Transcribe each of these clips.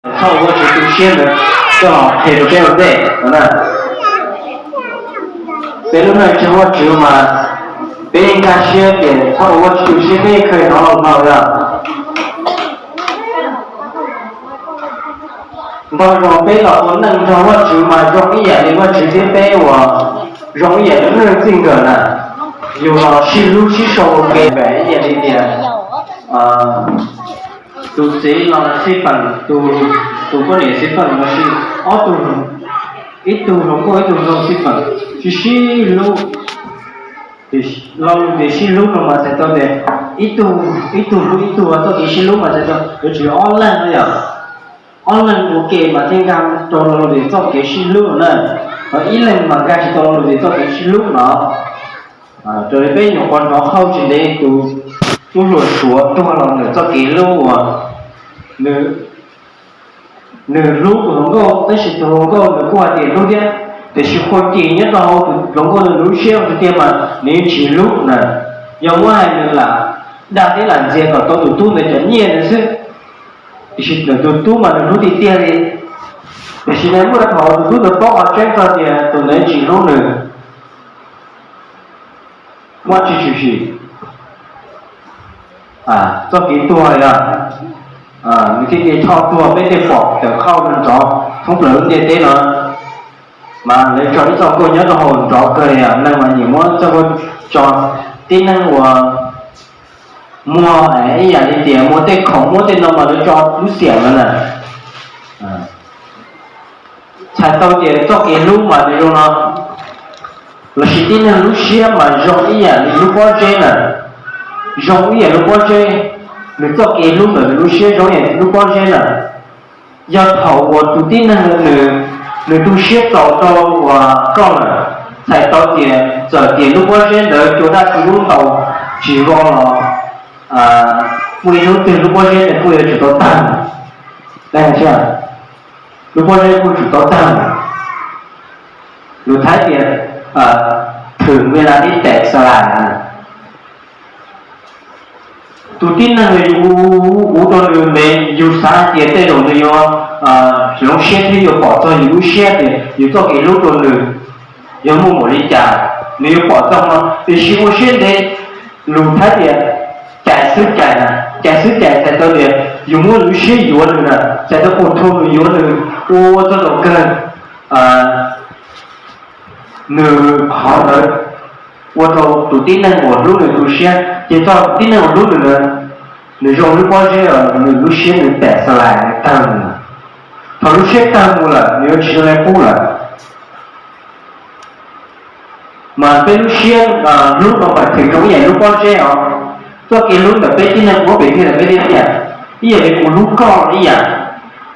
sau我去读书的，正好陪着别人在，完了，别人那之后只嘛，别人干学的，sau我去读书的可以拿到跑的，bao rồi bây giờ muốn nâng cho vật chứ mà rộng ý thì vật chứ thế bé của rộng ý nó là tình cờ là dù nó xí lúc xí sâu cái bé gì thì tu sĩ là xí phần tu có để xí phần là xí tu ít tu không có ít tu không xí phần chỉ xí lúc thì lâu thì xí lúc mà sẽ cho để ít tu và cho cái xí lúc mà sẽ cho nó chỉ online thôi à online ok mà thiên cam cho nó để cho cái xin lúc nữa và ý lần mà ra chỉ cho nó để cho cái xin lúc nó rồi bây giờ con nó không chỉ để tu rồi xuống tu lòng để cho cái lúc mà nửa lúc của nó có tới sự nó có nửa qua tiền lúc đấy để sự khôi kỳ nhất đâu nó có nửa xíu thì tiền mà nếu chỉ lúc này giống ngoài nữa là đang thế làm gì còn tôi tu để chấn nhiên là chứ thì là tu mà nó đi tiền đi thì nếu mà họ tu được bao ở trên cơ thì tụi nó chỉ lúc nữa quá chỉ cho cái tua này những cái thao tua bên đây bỏ để khâu lên chó không lớn như thế nữa mà lấy cho ít cho cô nhớ cho hồn chó cười nên mà nhiều món cho cô cho tin năng của mua ấy là đi tiền mua tên khổng mua tên đâu mà nó cho lúc xỉa nữa nè chạy tàu tiền cho cái lúc mà để rồi nó là chỉ tin là lúc xỉa mà rộng ý là lúc bao chơi nè rộng ý là lúc bao chơi để cho cái lúc mà lúc xỉa rộng ý lúc bao chơi nè do thầu của tụi tin là người tu xỉa tàu và con nè chạy tàu tiền giờ tiền lúc bao chơi để chúng ta chỉ lúc tàu chỉ gọi là mùi lúc tiền lúc bao giờ thì mùi chủ tố tăng đây chưa lúc bao giờ mùi chủ tố tăng lúc thái tiền thường ví là đi tệ sao lại tụi tin là người u tôi người mình dù sáng tiền tệ rồi người lúc xe thì bỏ cho lúc xe thì cho cái lúc rồi người mua một ly trà nếu bỏ trong thì khi mua xe thì lúc thái tiền chạy sức chạy tới điểm dùng mua lúa xí yếu nữa nè chạy tới cột thôn yếu nữa ô cho nó cơn nửa họ nữa ô cho tụi tin năng một lúc nữa tụi xe chỉ cho tin năng một lúc nữa nửa dùng lúc bao giờ nửa lúa xí nửa bẻ sao lại tăng thằng lúa xí tăng mua là nếu chỉ là phú là mà cái lúa xí lúc mà phải thành công vậy lúc bao giờ cho cái lúc mà bé tin là có bệnh là bé đi nhỉ, ý là cái lúc con ý à,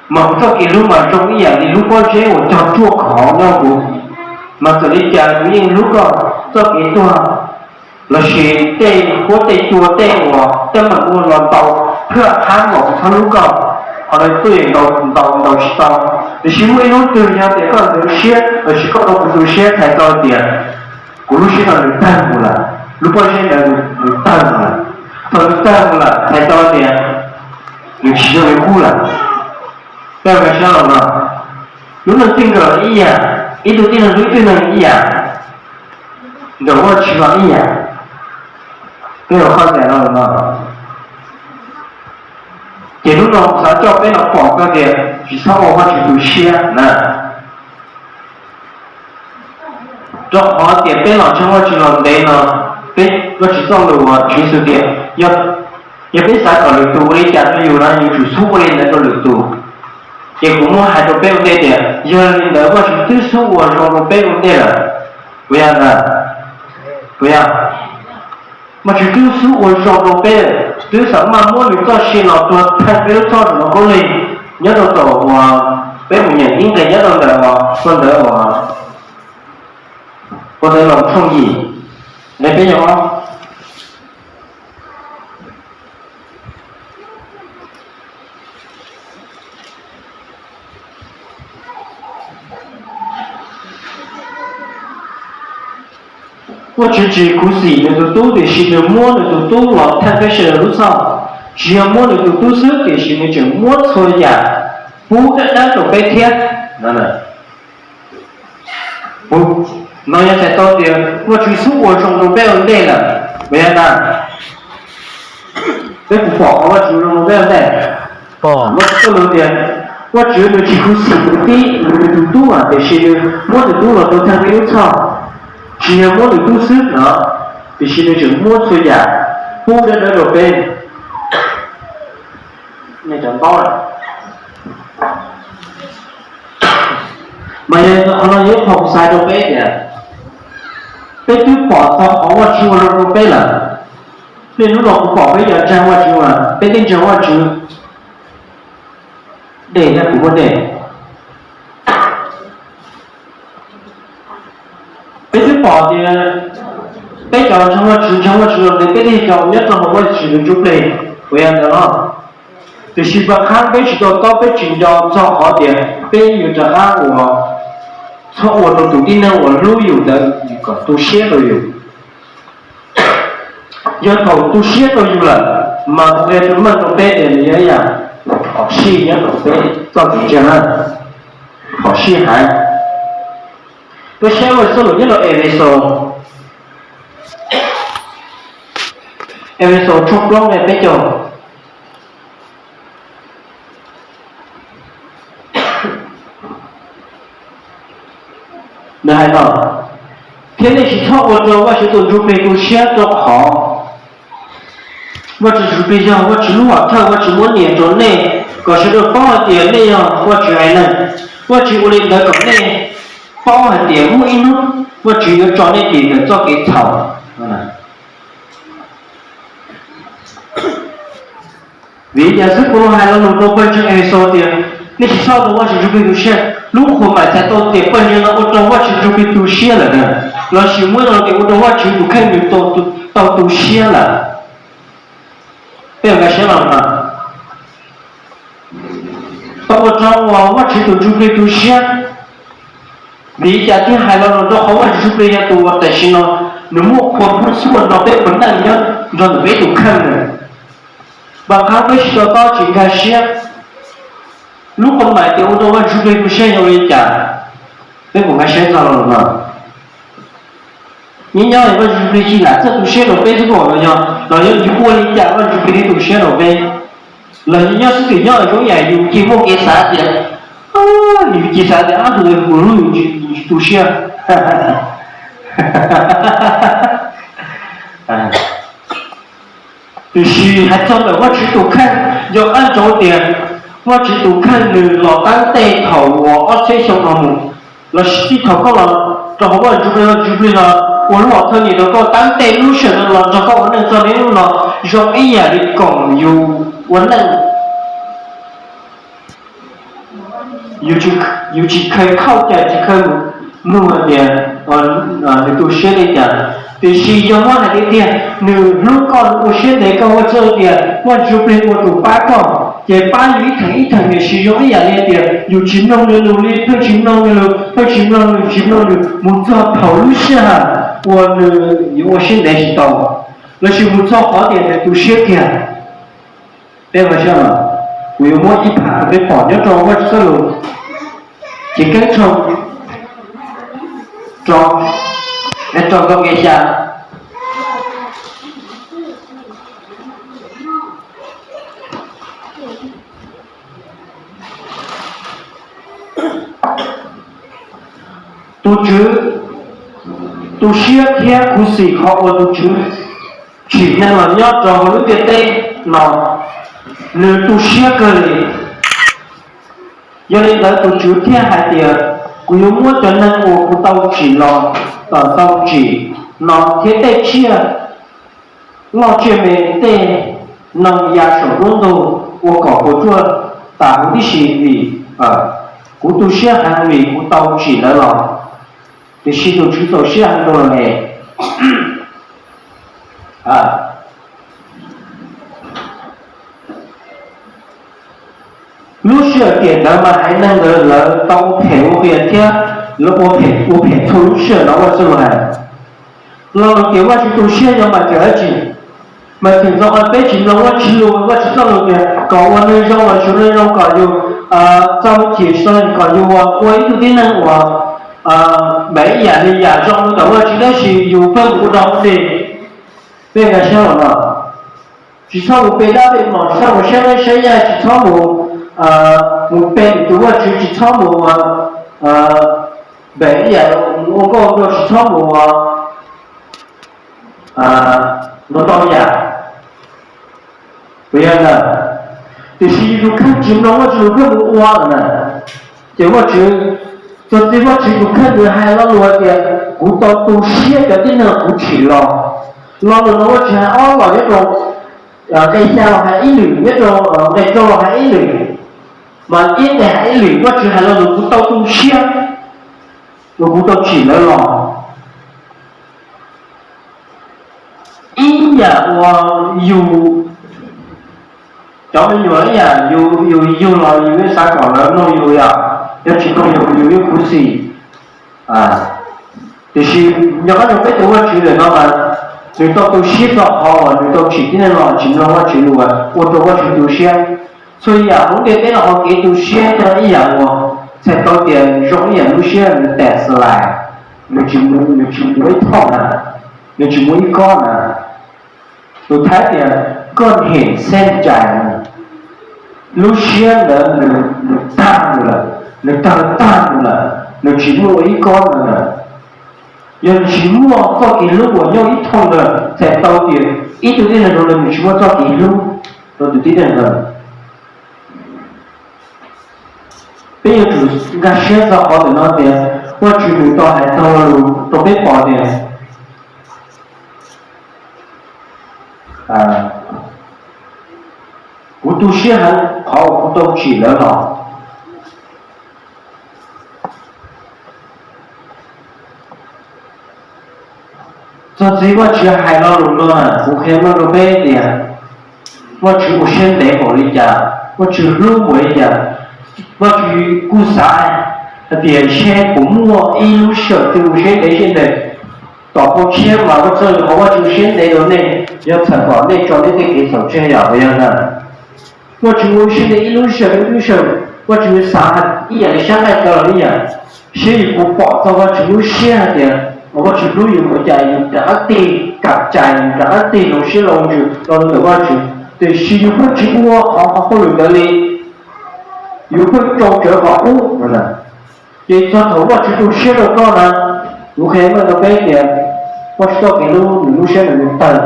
mà cho cái lúc mà trong ý à thì lúc con chế của cho chua khó nhau của, mà từ đi chờ cũng như lúc con cho cái tua là chỉ tê có tê chua tê của cho mà mua lon tàu พื่อtháng một tháng lúc con, họ nói tôi đầu tàu thì chỉ mấy lúc từ nhau thì có được xe, rồi chỉ có được xe thay cho tiền, của lúc xe là được tăng một là, lúc con chế là được tăng một là phần tăng là thay cho tiền được chỉ cho cái khu là cái sao mà lúc nào tin rồi ý à ý đầu tiên là đối tượng là ý à rồi có chỉ vào ý à cái đó khó giải rồi mà chỉ lúc nào sao cho cái nó bỏ cái tiền chỉ sau họ chỉ đủ xe nè cho họ tiền cái nào cho họ chỉ làm đấy nó cái nó chỉ xong được chuyển sự tiền giờ biết sao còn được tu đi chặt nó nhiều là nhiều chủ số lên là có được tu thì cũng mua hai đồ bê vấn đề tiền giờ nếu có chủ tư số của rồi đồ bê vấn đề là vậy à mà chủ tư số của rồi đồ bê tư sản mà mua được cho xin nó tuột thay cái cho nó có lên nhớ đồ tổ của bê một nhận in cái nhớ đồ là con đỡ làm không gì để bây giờ không我只故事那个多的是那摸那个多了，他开始路上，只要摸那个多是的是那种摸错呀，不的那种被天，那呢？不，那要在到底，我去出国中都被人累了，没人呐。被不bỏ我chủ động về về bỏ mất có lâu tiền我只有几乎死不低你读啊但是我的读了都看没有错只要我的读书呢但是就摸出来不的那种被那讲包了mà nó yếu không sai đâu bé kìa bé cứ bỏ tao khó qua chiều nó bé là nên lúc đó cũng bỏ bây giờ trang qua chiều à bé tên trang qua chiều để là của vấn đề bé cứ bỏ thì bé chọn trang qua chiều để bé đi chọn nhất là một cái chuyện chụp này với anh đó thì khi mà khác bé chỉ có bé chuyển cho họ tiền béอยู่จะห้าง我从我的土地呢我路有的一个都写都有要头都写都有了嘛在这么多白的也呀好写也都白到底这样好写还不写我手里了episode chụp lông này bây giờ này đó thế này chỉ thọ我做我是做准备都写做好我只是比较我只录啊看我只模拟做内可是都包点内容我只还能我只我的那个内包含点每一路我只有找那点的做给草vì giả sử của hai lần đầu tiên trong episode tiền nên chỉ sau đó chỉ chụp được share lúc hôm mà sẽ tôi tiền bao nhiêu nó ô tô chỉ chụp được share là nè nó chỉ muốn nó cái ô tô chỉ chụp khen được tàu share là bây giờ cái share làm nào tàu ô tô chỉ chụp được share vì giả sử hai lần đầu không chỉ chụp được tàu tại sao nó mua khoản phí số nó bé vấn đề nhá rồi nó bé tụ khen này bằng khác với sự to chuyện khai share lúc con mày thì ô tô vẫn chụp được share nhau đi trả cái của cái share nào rồi mà nhưng nhau thì vẫn chụp được chỉ là rất tụ share đầu bên của nó nhau nó như chụp qua đi trả vẫn chụp được tụ share đầu bên là như nhau sự nhau ở chỗ nhà dùng chỉ một cái xã thì những cái xã thì áp dụng của nó dùng tụ share就是还做了，我只读看有按照点，我只读看你老当地头我这小项目，老实际头个了，然后我就了，我老头你那个当地路线的了，然后我能做的了，用一样的讲有我能，有几可以靠点几可弄了点，你都学了点。thì khi cho nó là cái tiền nếu lúc còn một số đấy còn một số tiền một chục lên một đủ ba con thì ba lý thằng ít thằng để sử dụng cái này tiền dù chín năm lên lù lên hơn chín năm lên một giờ thầu lúc xưa我现在是到那是不做好点的都学点对不对嘛我有摸一盘被绑着装我这路chỉ cần trong để cho con nghe xa tôi xia theo khu sĩ họ của tôi chứ chỉ nên là nhớ cho những cái tên nó nếu tôi xia cơ này do nên là tôi chứ theo hai tiền cũng muốn cho nên của tao chỉ lo tao chỉ nó thế tệ chia lo chuyện về tệ nông gia sở công đồ của cỏ của chua tạo đi xì vì của tôi xia hàng vì của tao chỉ là lo thì xì tôi chú tao xia hàng đồ này lúc xưa tiền đó mà hãy năng là tao thể của việc thế lúc我陪出去，然后是来，然后给我去读书要么这样子， mà thỉnh do ở bên chính nó chỉ luôn và chỉ cho luôn kìa có one nơi trong và số nơi trong có nhiều trong chỉ sơn có nhiều quấy thứ tiếng năng của mấy nhà đi nhà trong đó là chỉ là chỉ nhiều phân của đó thì bên cái sao mà chỉ sau một bên đó bên mà sau một xe này xe nhà chỉ sau một bên chủ là chỉ sau một bảy nhà một con chỉ sau một nó to nhà bây giờ là thì khi chúng看chính nó chỉ có một hoa rồi nè chỉ có chỉ cho tới có chỉ có看được hai lo luôn kìa cũng to tu xía cho tới nào cũng chỉ lo rồi nó chỉ ó vào cái đồ đây sao hay ý lử cái đồ đây đồ hay ý lử mà ít này hay ý lử có chỉ hai lo cũng to tu xía rồi cũng to chỉ lo ý nhà dù cháu bây giờ nhà dù là dù cái sao còn là nó dù à nếu chỉ có dù cái cú gì thì khi nhớ cái cái tuổi chỉ là nó mà người ta tôi xếp vào họ người ta chỉ cái là chỉ nó chỉ luôn à tôi có chỉ tôi xếp所以啊我给了我给都xếp cho一样我才到点容易路线的带出来你只摸一套呢你只摸一个呢tôi thấy thì con hiện sen chạy lúc xưa là nó tan rồi nó tan rồi nó chỉ mua ít con rồi nhưng chỉ mua cho cái lúc của nhau ít thôi rồi sẽ tao tiền ít thứ tiền rồi mình chỉ mua cho cái lúc rồi thứ tiền rồi bây giờ chủ gà xe ra họ để nó tiền qua chủ mình to hay tao biết bỏ tiền cú tu sĩ hắn họ cú tu chỉ lớn họ cho chỉ có chỉ hai lo luôn cú khen nó bé thì có chỉ một sen để bỏ đi chả có chỉ lúc mới chả có chỉ cú sai tiền xe cũng mua ít lúc sợ từ xe để trên đâyต่อพวกเชื่อมาว่าเจอเพราะว่าจูเชื่อในโดนเนี่ยยังถัดก่อนในจอในที่เกี่ยวเชื่ออย่างไรนะว่าจูเชื่อในอีลูเชื่อว่าจูสาหัสอีอย่างช่างในตอนนี้อ่ะเชื่อกูบอกตัวว่าจูเชื่อเนี่ยว่าจูรู้อยู่หัวใจแต่อัตติกับใจแต่อัตติเราเชื่อเราอยู่เราเหนือว่าจูแต่ชื่ออยู่เพื่อจูว่าเขาหลุดเลยอยู่เพื่อจงเจอเขาอู้นะยิ่งตอนถือว่าจูเชื่อเราก็นะlúc khi mà nó bé thì có cho cái lúc xe là lúc tần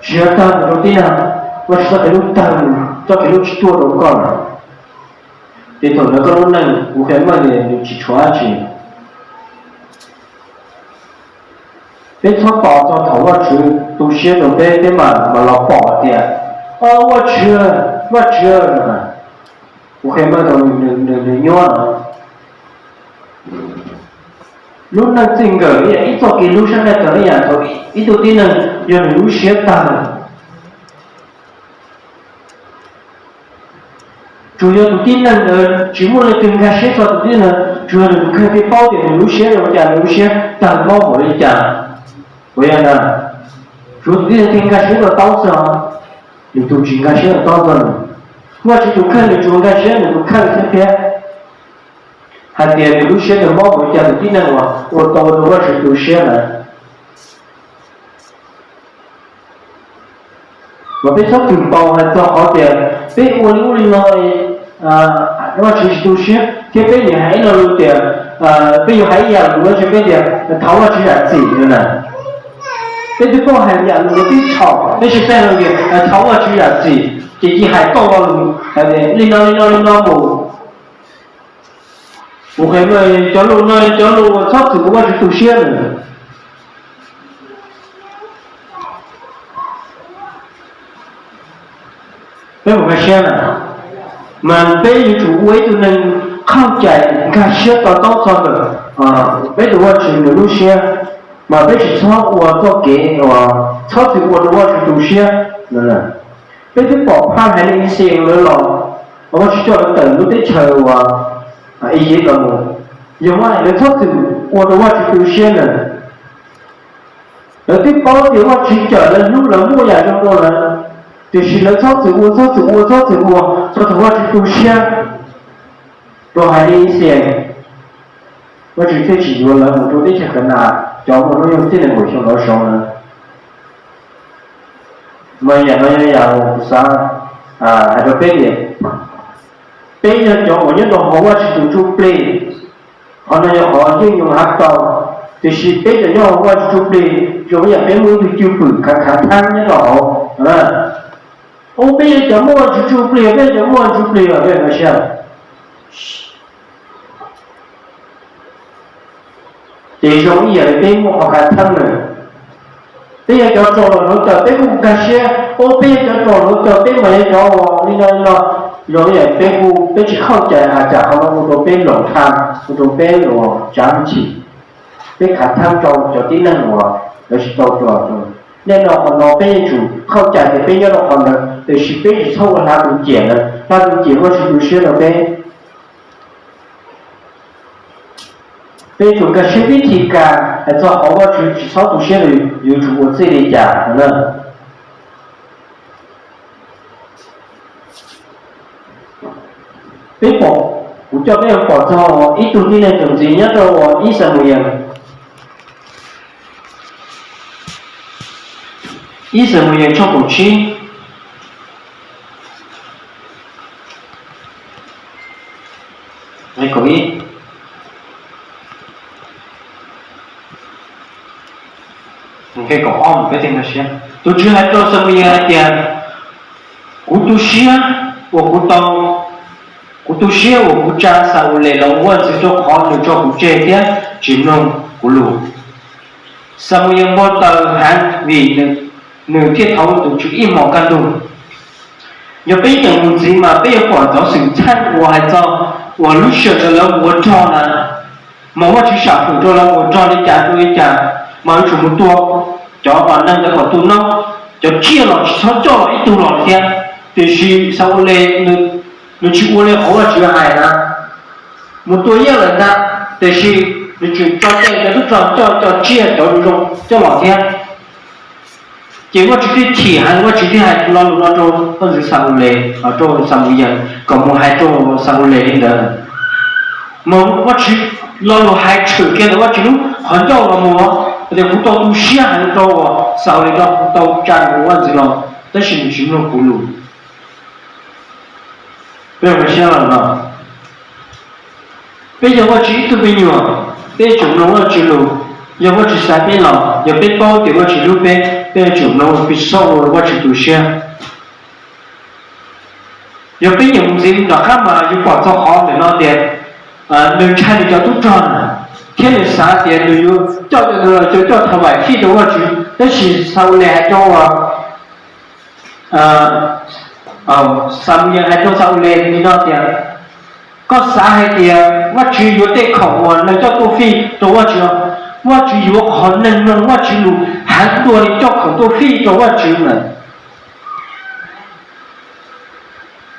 xe tần đầu tiên là có cho cái lúc tần cho cái lúc tua đầu con thì thường nó có lúc này lúc khi mà thì chỉ xóa chỉ bé thoát bỏ cho thấu vào chữ tu xe đầu bé thế mà nó bỏ thì我chưa lúc khi mà nó nhon lúc nào tình cờ ít cho cái lúc sáng nay tới nhà thôi ít đầu tiên là giờ lúc xếp tàn chủ yếu đầu tiên là chỉ muốn là từng cái xếp cho đầu tiên là chủ yếu là cái bao tiền lúc xếp rồi trả lúc xếp tàn bao của đi trả vậy là chủ yếu là từng cái xếp là tao sao thì tôi chỉ cái xếp là tao rồi mà chỉ tôi看的主cái xếp là tôi看这边还点路线的毛国家的技能我到我是路线的，我被说承包还做好点，被我那我是路线，这边你还那路点，被有还一样，我这边点，头我只是自己的呢，被这个还一样，我被炒，那是在那个，头我只是自己，自己还到了，还得领导不。我还没叫路我操，只不过是走线的。ไม่ผมก็เชื่อนะมันเป็นอยู่ถูกไว้ตัวหนึ่งเข้าใจการเชื่อต่อต้องสอนเลยไม่รู้ว่าถึงหรือรู้เชื่อมาไม่ถึงชอบว่าก็เก๋ว่าชอบถึงว่ารู้ว่าถึงดูเชื่อนั่นแหละไม่ได้บอกภาพให้ในเสียงเลยหรอกเพราะว่าช่วยตื่นรู้ได้เชื่อว่าอีกอย่างหนึ่ง 因为你操ถึง我的话是有些人，那而对包的我只讲了路了莫呀中国人，就是了操子我，说的话是都像，都还有一些，我只这几个人，我做这些很难，叫我们用这类模型来说呢，没呀，我不啥还有别的，别的叫我用到好我是都做 play， 可能要好应用学到。就是别的要我做嘞，就也别没去就不看那个好，我别的么去做嘞，别的么做嘞啊，别个想，这种也别么看他们，别个做了就别不干些，我别个做了就别没做我，你有也别去靠近啊，就好了，我都别弄他，我都别弄讲起。被看他做啲能我，就是做，那个我被主靠家的被那个可能就是被抽那种解了，那种解我是学了被主个学习体感，还做好我去至少都学了有出我自己的家可能。被保，我叫别人保证我一度的那种经验到我一生无言。医生们也做口气，还可以。你可以搞哦，别听那些，都只还做什么样的？我读书啊，我不懂，我读书我不讲啥，我来了我只做好，你做不这点，只能不录。什么样我到还为呢？nửa thiết thấu tổ chức im mỏ căn đủ nhớ bây giờ muốn gì mà bây giờ quả giáo sinh thanh của hai cho của lúc sửa cho là của cho là mà họ chỉ sản phẩm cho là của cho đi trả tôi trả mà chủ một tua cho bản năng đã có tu nó cho chia nó chỉ cho ít tu nó kia thì khi sau lên nó chỉ uống lên họ chỉ hài là một tua yêu là na thì khi nó chỉ cho tiền cho chia cho dùng cho mọi kia chỉ có chỉ chỉ hay có chỉ hay lo cho con sự sao lệ ở cho sao bây giờ còn một hai cho sao lệ đi nữa mà có chỉ lo hai chữ kia nó chỉ hoàn cho là một để cũng tao tu sửa hay cho sao lệ cho tao trang của anh gì lo tất nhiên chỉ nó cũ lù bây giờ sao là bây giờ có chỉ tu bây giờ bây giờ nó có chỉ lù giờ có chỉ sai bên nào giờ bên bao thì có chỉ lúc bên chủ nó bị sâu rồi có chỉ tu sửa giờ bên những gì nó khác mà giờ bỏ cho họ để nó để người trai thì cho tốt tròn thiên là sáng thì người cho thằng bảy khi đó có chỉ đó chỉ sau này cho sau này hay cho sau này thì nó thì có xã hay thì có chỉ có để khẩu nó cho tôi phi tôi có chỉ我只有可能呢，我只有很多的叫很多非洲我只能。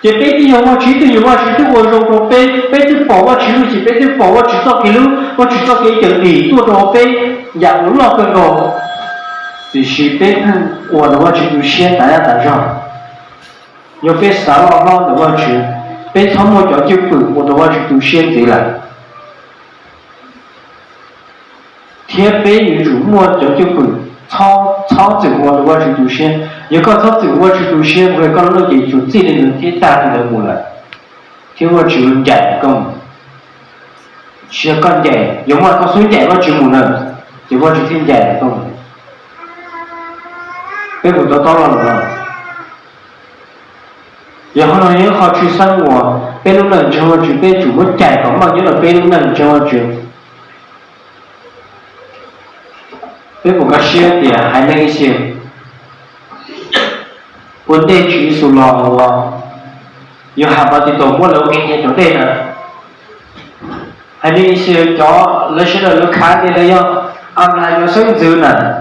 这边的我只对我只对我说过被这保我只路是被这保我只做给路，我只做给这里多少被养了个个，就是被我的我只有先大家打上，要被杀了的我只被他们叫就不我的我只都先贼了。天北女主摸着就不超走我的我去读先，一个超走我去读先，我刚那点就这类人天大的过来，听我只有讲讲，是讲讲，有我他虽讲我只木呢，就我只听讲讲，被我都到了，然后呢也好去生活，被人们叫我去被主我讲讲嘛，有了被人们叫我去。被不个些点还那一些，本地区属老了，有下巴的多么老给你做对的，还那一些叫那些人都看的那样，俺们还有生走呢，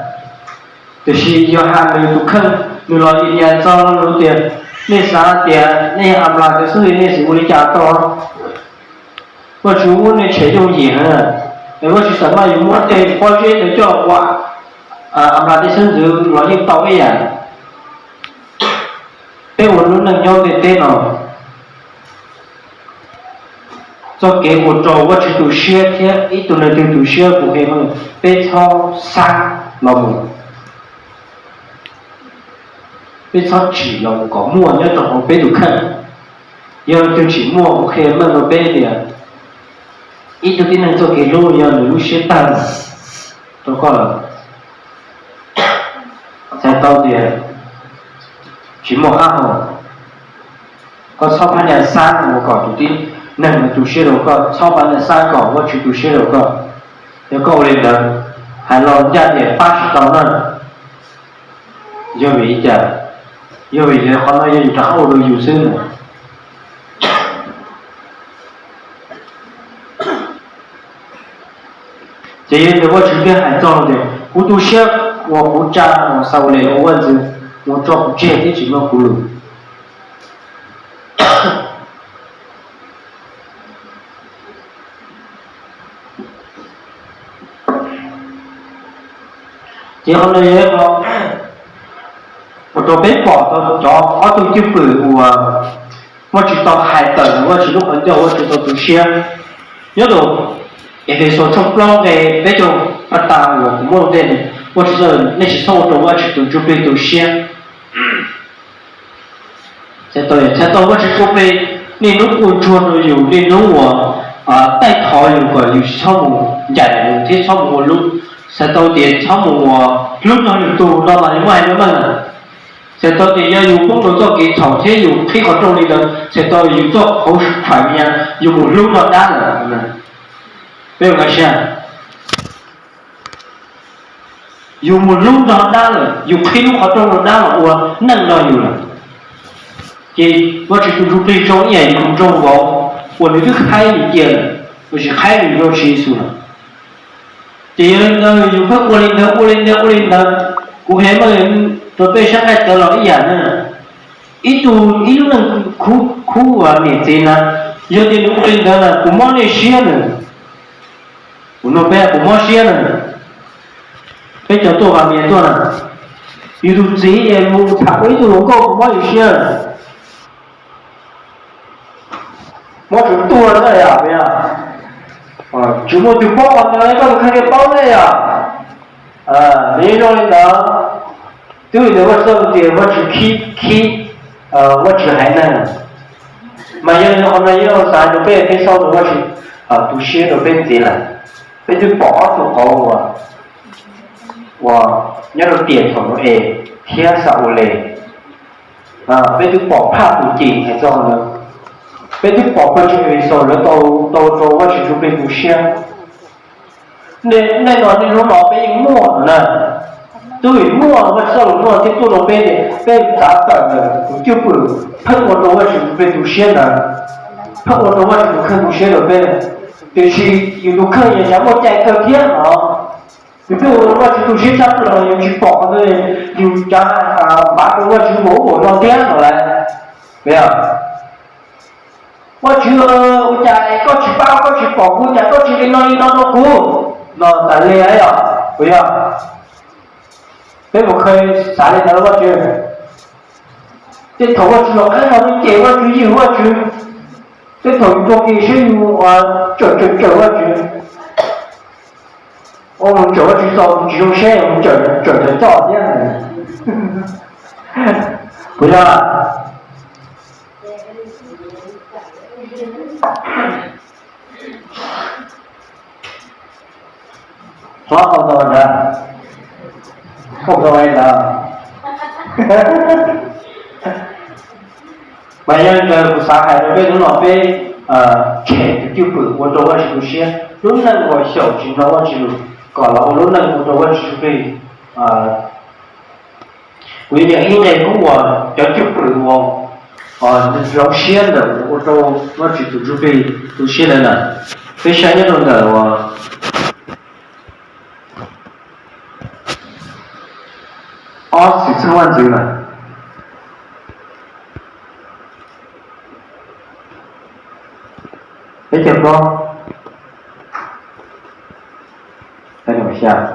就是有还没有坑，有了一年早了路点，那啥点，那俺们就是那是我的家多，我就问你钱用钱了。我是什么有么的，我觉得叫我， amra đi sân dự lo những tàu ấy à bé một lúc nâng nhau để tên nó cho kế một trò và chỉ tụ xe thế ít tụ này tụ xe của cái mà bé cho sang mà một bé cho chỉ là có mua nhớ trong bé tụ khăn giờ tôi chỉ mua một cái mà nó bé thì ít tụ tin này cho cái lô giờ nó lúc xe tan tôi coi là sai tao thì chỉ một áp hồ có sau半年三我搞读的那么读写了个超半年三搞我去读写了个要够了的还老人家的80刀呢有一点有一点好像有点后头有声了这些我这边还早的我读写我不占我稍微我问子我做不接的什么葫芦thì hôm nay có một số bé bỏ tôi cho có tôi chưa bự mà chỉ tao hai tầng mà chỉ lúc ấy giờ chỉ tao tự xe nhớ được để số trong lo về bé cho bắt đầu của một tên mà chỉ giờ nên chỉ sau đó mà chỉ tự chuẩn bị tự xe sẽ tôi mà chỉ chuẩn bị nên lúc buồn chuồn rồi nhiều nên lúc tay thò nhiều quả nhiều sau một giải một thế sau một lúc sẽ tôi tiền sau một lúc nó được tù đó là những ngoài nữa mà sẽ tôi tiền giờ dùng cũng được cho cái thầu thế dùng khi có trong đi được sẽ tôi dùng cho hỗ trợ phải nha dùng một lúc nó đã là bây giờ xem dùng một lúc nó đã là dùng khi lúc có trong nó đã là nâng nó nhiều là thì我只是准备中眼用中国我那个开一点我是开一个技术了第二呢有个我领的我还没人准备上海得了一样呢一度能苦啊面子呢有的我领的呢不忙的些呢我那边不忙些呢被叫多方面做呢有度这也不差一度能够不忙有些我只多了呀，不呀，只么就包完了，那个看见包了呀，你说的，对的，我说的，我只去，我只还能，嘛有后面有啥就被烧的，我是读写都被贼了，被就包就好我那个点头天少嘞，被就包怕不进还这样呢。被这宝贝这个时候人都说我是就被不香，那个老被摸呢，对摸我手摸这多少被砸断了，就不碰我说我是被毒血的，碰我说我是不看毒血的被，就是有看人家我在隔天你比如我是毒血差不多有去保的，有家把我去我上天了来，没有。我在过去包过去保护在过去的那苦那咱嘞哎呀不要这不可以啥的我去这头我去了看到你给我去有我去这头做给谁有这我去我们这我去找这种谁我们这找这样的不要说好多人，不各位的，万一个杀害了被老被钱就不，我做我是些，都能我小心了我就搞了，我都能我做我是被为了因为我要就不我。老些的，我去准备都些人了，非常那种的我20万左右了，没见过，在楼下，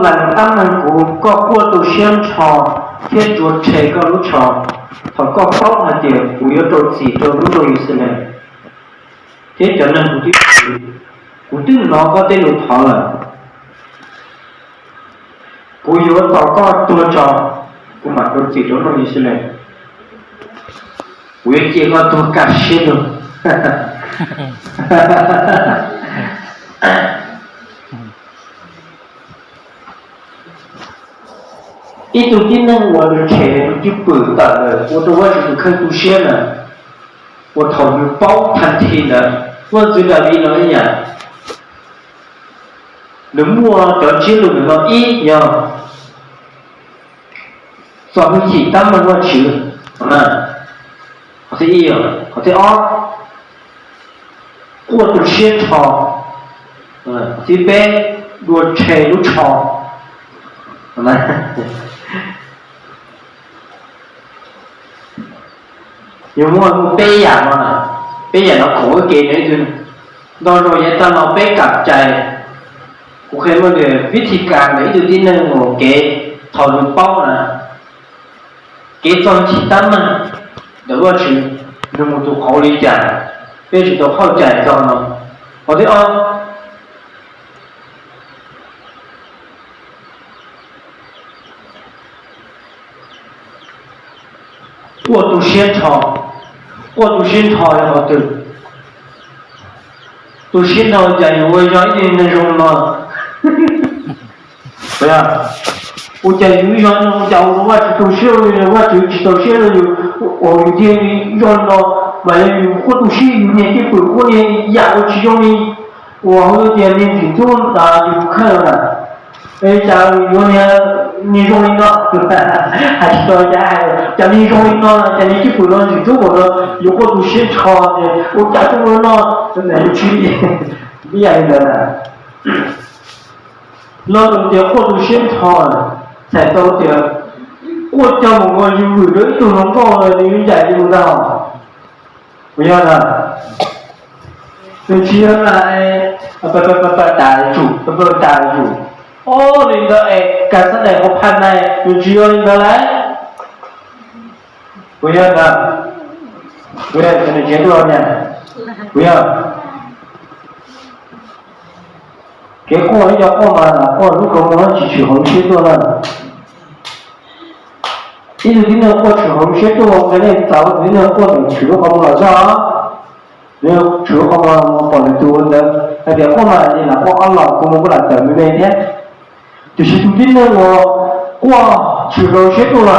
lần tâm mình cũng có qua tu xuyên trò thiên chuột trẻ có lúc trò thọ có khóc là điều của yếu tố gì cho lúc rồi sự này thế cho nên của tức nó có tên lục thọ là của yếu tố có tu trò của mặt đồ gì cho rồi sự này của yếu chỉ có tu cả xuyên rồi ít tu tin năng我的钱就不大了，我的我就是看读书了，我投入包谈天了，我知道你那样，你摸到记录那一样，所以其他们我去，好像一样，好像我读书长，这边我钱又长，nhiều mua bé già mà bé già nó khổ cái này thì đó rồi vậy ta nó bé cặp chạy cũng khi mà để viết thì càng đấy từ tin là một cái thầu được bao nè cái trong chỉ tâm mà để qua chỉ được một tổ khẩu lý giải bây giờ tổ khẩu giải cho nó có thể过度宣传，过度宣传也好对，都宣传讲我讲一点那种嘛，对呀，我讲有一样我讲我去读书了，我就去读书了就我有点让了，完了有过度宣有点就不过年呀，我其中的我有点点群众啊就不看了。假如有年你说一个，还是说假如你说一个，假如你不能去做我的，有过度宣传的，我假如我呢，真的去不然的呢，那种的过度宣传才到的，我讲我就为了都能搞了，你在用到，不要的，就只要来，不打住，不打住。你的感受呢？我判呢，就只有你的来，不要的，不要跟你接多少年，不要。给货要货嘛了，货如果我们去红血多了，一直听到货去红血多，我跟你找人家货能去了红了是吧？没有去红了，我帮你做的，那点货嘛，你拿货安了，我们不来等你那天。就是读经呢，我哇，去了学多了，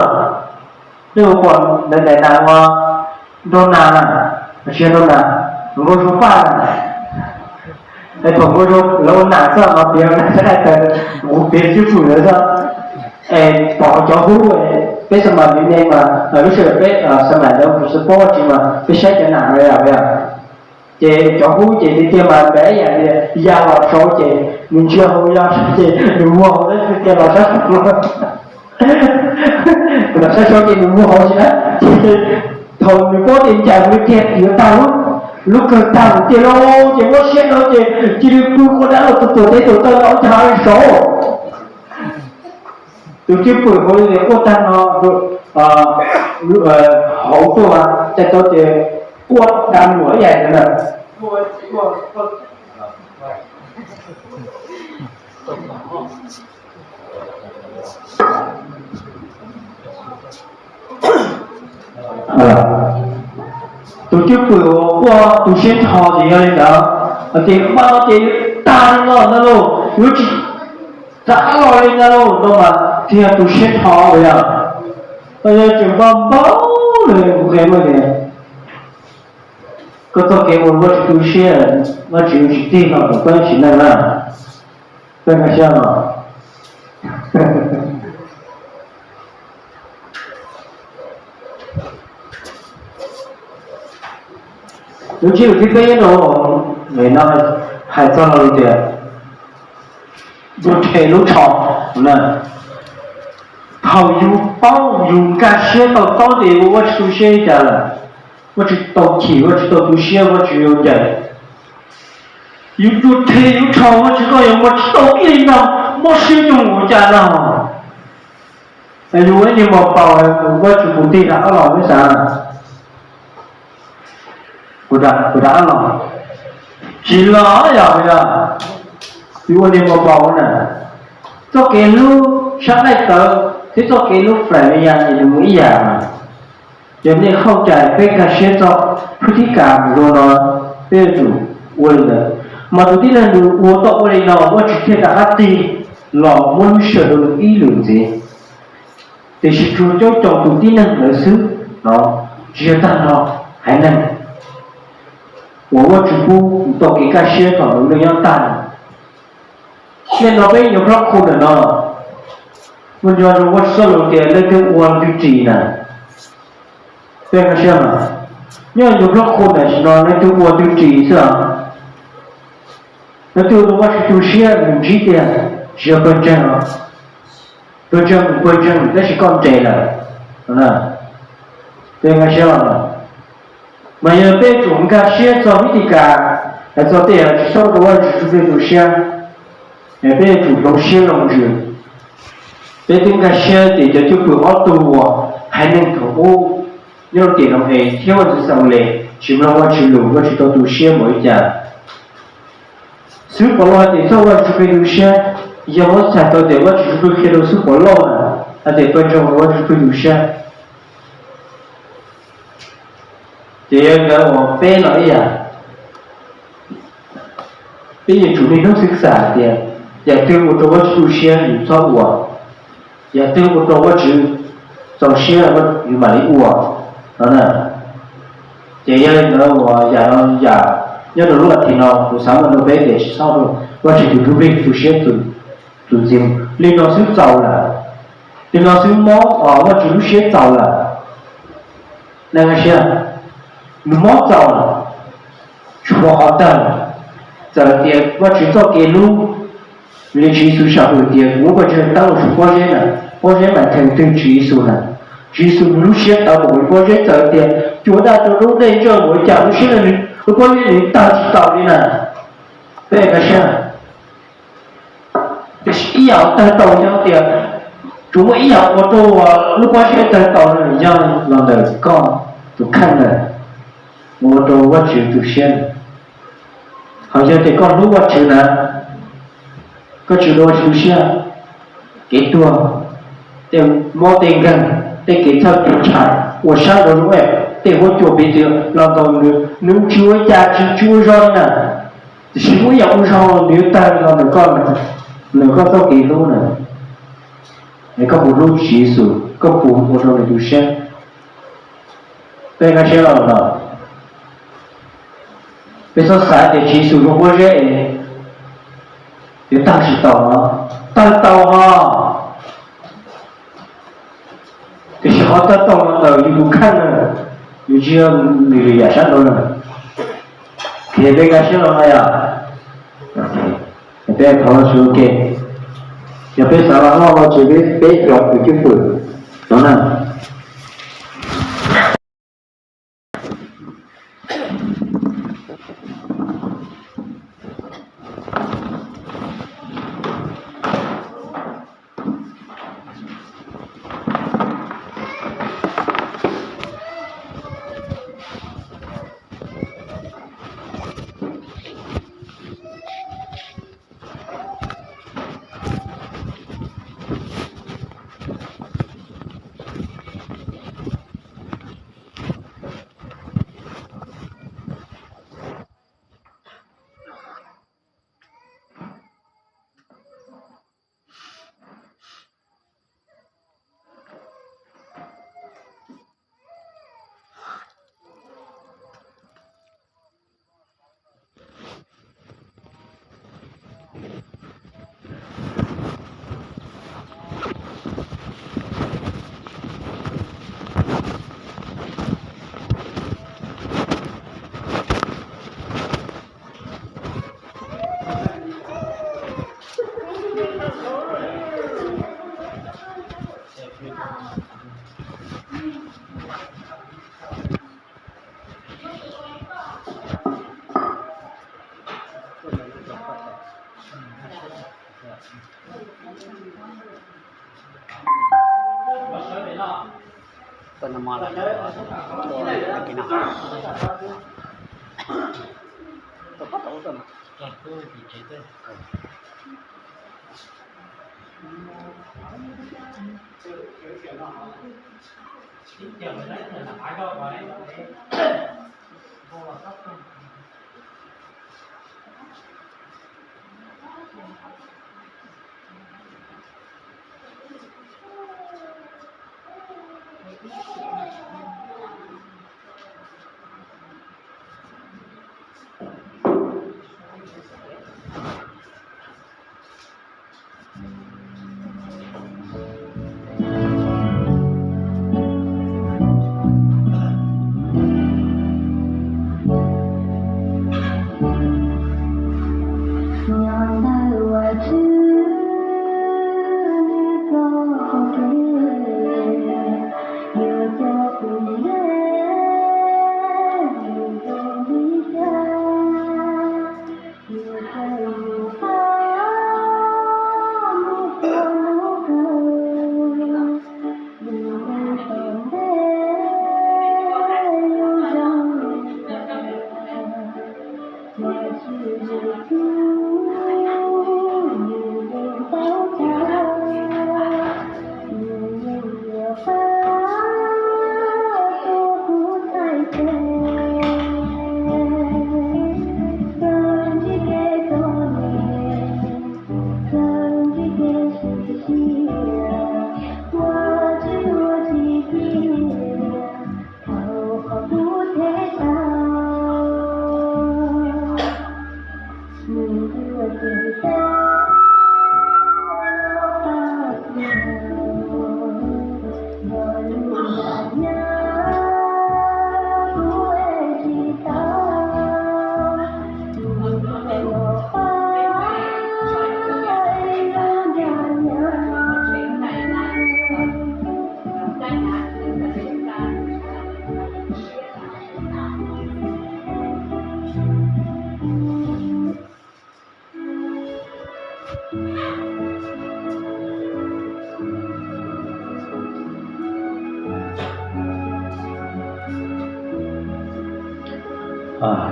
那个我奶奶难我都难了，学都难，如果说饭了，ผมก็รู้แล้วหนาซะมาเดียวนะจะได้แต่เป็นชื่อผู้เลยซะต่อจะหู้เป็นสมัยนี้มารู้สึกเป็นสมัยแล้วรู้สึกว่าจริงมาเป็นใช้จะหนาเลยอ่ะเว้ยchị cho hú chị đi tiêm mà bé vậy thì giao vào số chị mình chưa hú giao số chị mình mua hú đấy tiêm vào số là số chị mình mua hú chị đó thôi mình có tiền trả với tiền thì tao lúc cần tao tiền đâu chị có xe đâu chị đi cứ có đã là tụi đấy tụi tao nó trả số tụi chứ bữa hồi thì có tăng nó hậu tôi mà chạy tôi chị quật đàn mũi vậy nè tổ chức buổi qua tổ chức thọ thì như đó thì bao thì tan rồi nó luôn nếu chỉ đã rồi nó luôn đâu mà thì tổ chức thọ rồi à bây giờ chỉ bao rồi cũng cái mà này có tôi cái một vật tu sĩ nó chỉ tin vào cái quan系này là cái cái sao mà尤其有这边呢，为那还做了一点，就铁路厂呢，好有感觉到底我出现一点了。我知道题，我知道读写，我只有点。有做题有抄，我知道有，我知道给呢， mất siêu chung của cha nào tại dù ấy nhưng mà bảo với chủ công ty đã lo với sao của đã lo chỉ lo giờ bây giờ dù ấy nhưng mà bảo nè cho cái lúc sáng nay tớ thế cho cái lúc phải bây giờ thì đừng nghĩ mà giống như không trải bên cả xe cho phu thị cảm rồi nó bây chủ quên rồi mà tôi tin là đủ uống tọa đây nó có chỉ thiết đã hát đi lò muốn sửa được ý lượng gì thì sự chú cho chồng tôi tin là ở xứ nó chia tan nó hay năng của chủ phu tọa cái ca xe còn được nhau tàn nên nó bây nhiều rắc khôn ở nó mình cho nó có sơ lộ tiền lên cái uống duy trì nè bên cái xe mà nhưng nhiều rắc khôn này nó lên cái uống duy trì sao nó tiêu nó có chủ xe mình chỉ tiền chỉ bên trên nó bên trên nó chỉ con trẻ là nè bên cái xe mà giờ bên chúng ta xe cho cái gì cả là cho tiền sau đó chỉ về chủ xe để bên chủ động xe lòng trường bên chúng ta xe thì cho chúng tôi auto hay nên thổ ô nhưng tiền nó hay theo sự sang lệ chỉ là qua chỉ lùi qua chỉ tao tu xe mỗi nhà sự bảo lo thì sau qua chỉ về tu xe giờ mỗi ngày tao để qua chỉ về khi đâu sự bảo lo nè để bên trong qua chỉ về tu xe thì cái họ bên nói gì bây giờ chủ mình khôngศึกษาthì giờ tiêu một đồ vật tu xe thì cho uổng giờ tiêu một đồ vật chỉ trong xe là vật mà lấy uổng đó nè chỉ giờ nó giờ nhớ được lúc thì nó buổi sáng nó bé để sau rồi và chỉ tu về tu xe tu riêng liên nó sức giàu là liên nó sức mót và chỉ tu xe giàu là nên cái xe mót giàu là chùa họ tận giờ tiền và chỉ cho cái lúc liên chỉ số xã hội tiền nếu có chuyện tao là có chuyện này mà thành từng chỉ số này chỉ số lúc xe tao cũng có chuyện giờ tiền chúng ta từ lúc đây cho mỗi chặng lúc xe là có chuyện tao chỉ tao đi này về cái xe cái ý ảo ta tàu nhau tiền chúng mới ý ảo ô tô lúc có xe ta tàu là nhau làm đời con tụi khăn này ô tô quá chịu tụi xe好像得讲如果只能，个只多出现，给多，得冇定根，得给他补偿，我上个月得我做别的，让到能做价值做上呢，是我要上你单让你干的，能够到给路呢，你个不路技术，个不上的出现，被个些了。bây giờ sáng để chỉ sử dụng dễ thì ta chỉ tàu ha thì chỉ họ ta tàu nó đầu như cũng khăn rồi như chưa người giả sát đâu rồi thì bây giờ sẽ làm gì à bây giờ thằng nó xuống kê giờ bây giờ là nó chỉ biết bé chọn từ chính phủ đó nè Tên là cái nào tôi bắt đầu rồi mà tôi chỉ chế tên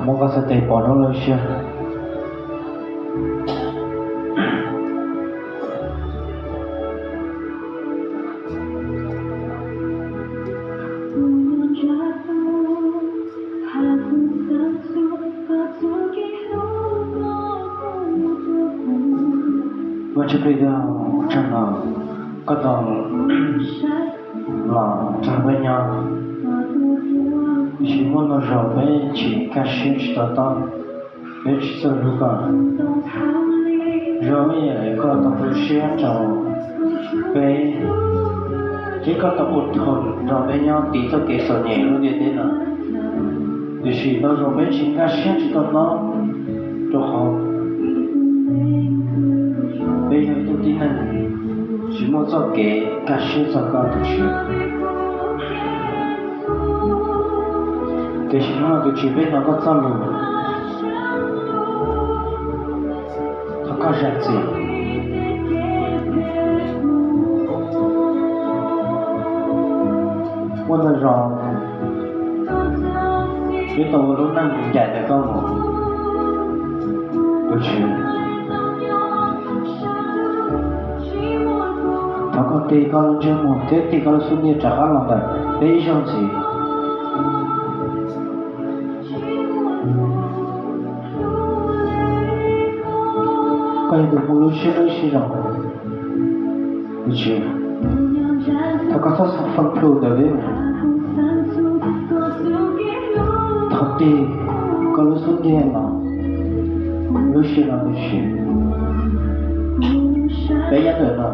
뭔가 sẽ bỏ nó lên chưa và trước bây giờ chẳng là có tầng là chẳng với nhau chỉ muốn nó rõ với chỉ cá sĩ cho ta với chỉ sợ lúc cả rồi mới có tập bút xe cho với chỉ có tập bút thôi rồi với nhau tí cho cái sở nhẹ luôn như thế nào thì chỉ nó rồi với chỉ cá sĩ cho nó cho họ bây giờ tôi tin là chỉ muốn cho cái cá sĩ cho cao được chứ cái gì nó cái chuyện bên nó có sao luôn nó có giá trị muốn là rõ cái tàu lúc năng cũng chạy được không một cái chuyện nó có tí con chưa một thế thì con xuống đi trả lòng đấy đấy trong gì coi được một lúc xíu nữa xíu rồi được chưa thật có thật phân phù được đấy thật đi có lúc xuống đi em nào lúc xíu nào được chưa bây giờ được nào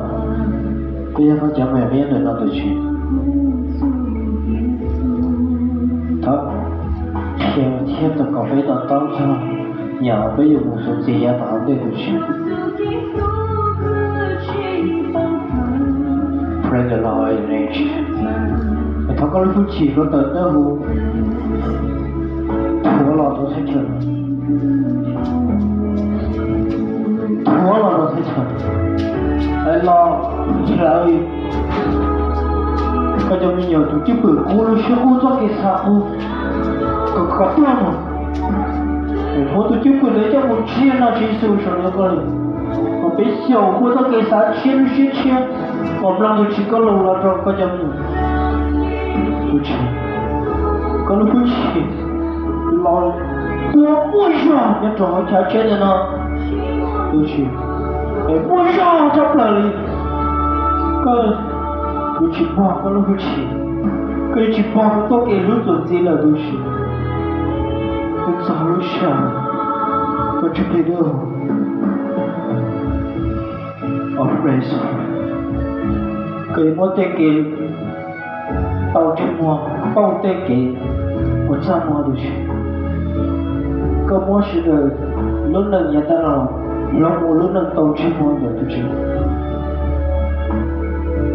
bây giờ con chẳng mẹ bây giờ được nào được chưa thật theo thiết là có phải tận tao sao nhà bây giờ một số gì ya bảo đây được chứ pray the Lord in age thằng con lúc chỉ có tận đó hú thua là tôi thấy chuẩn thua là tôi thấy chuẩn ai lo trời เขาจะมีอยู่ตัวที่เปิดกูรู้ชื่อกูต้องเกษากูก็ขับตัวมันไอ้พวกตัวที่เปิดเลยจะมันเชี่ยนะที่สุดสำหรับเลยมันเป็นเสี่ยวกูต้องเกษาเชี่ยผมลองดูชิคก็ลงแล้วก็จะมี不去，可能不去，老了，我不想要找个钱的呢，不去，哎，不想找不来，可不去吧，可能不去，可以去吧，都给路走进了都去，我早就想，我去别的，我不认识，可以我得给。tàu trên mùa tàu tê kế một trăm mùa được cơ mùa sẽ được lúc nâng nhà ta nào lúc nâng tàu trên mùa được được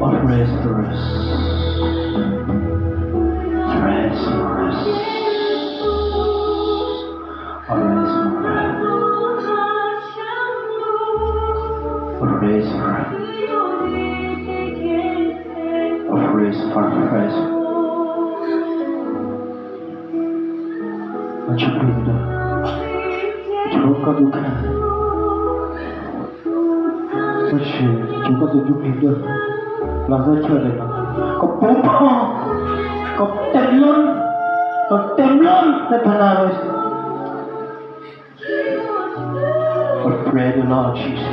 of rest Macam itu, juga duka, macam juga tujuh itu, langsung cari lah. Kau pompa, kau temlon, terpana wes. Pray the Lord Jesus.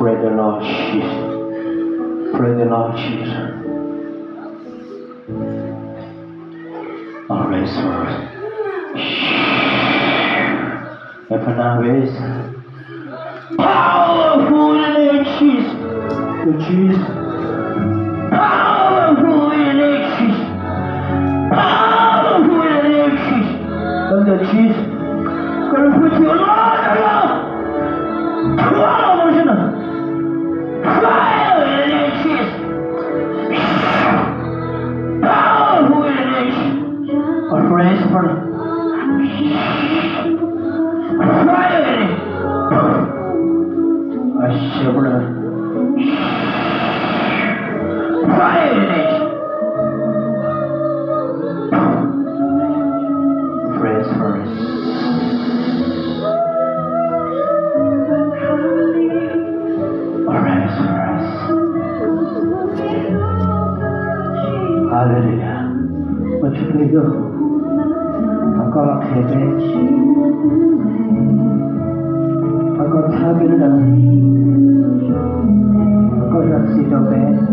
Pray the Lord Jesus. Pray the Lord Jesus. Always first. Ways. Powerful in Jesus. The Jesus. Powerful in Jesus. Powerful in Jesus. And the Jesus. Gonna put your Lord alone. Fire in Jesus. Powerful in Jesus. Praise for fire in it. I shiver. Fire in it. Praise for it. Hallelujah. Macam itu, aku hebat, aku sabar dan aku rasa doa.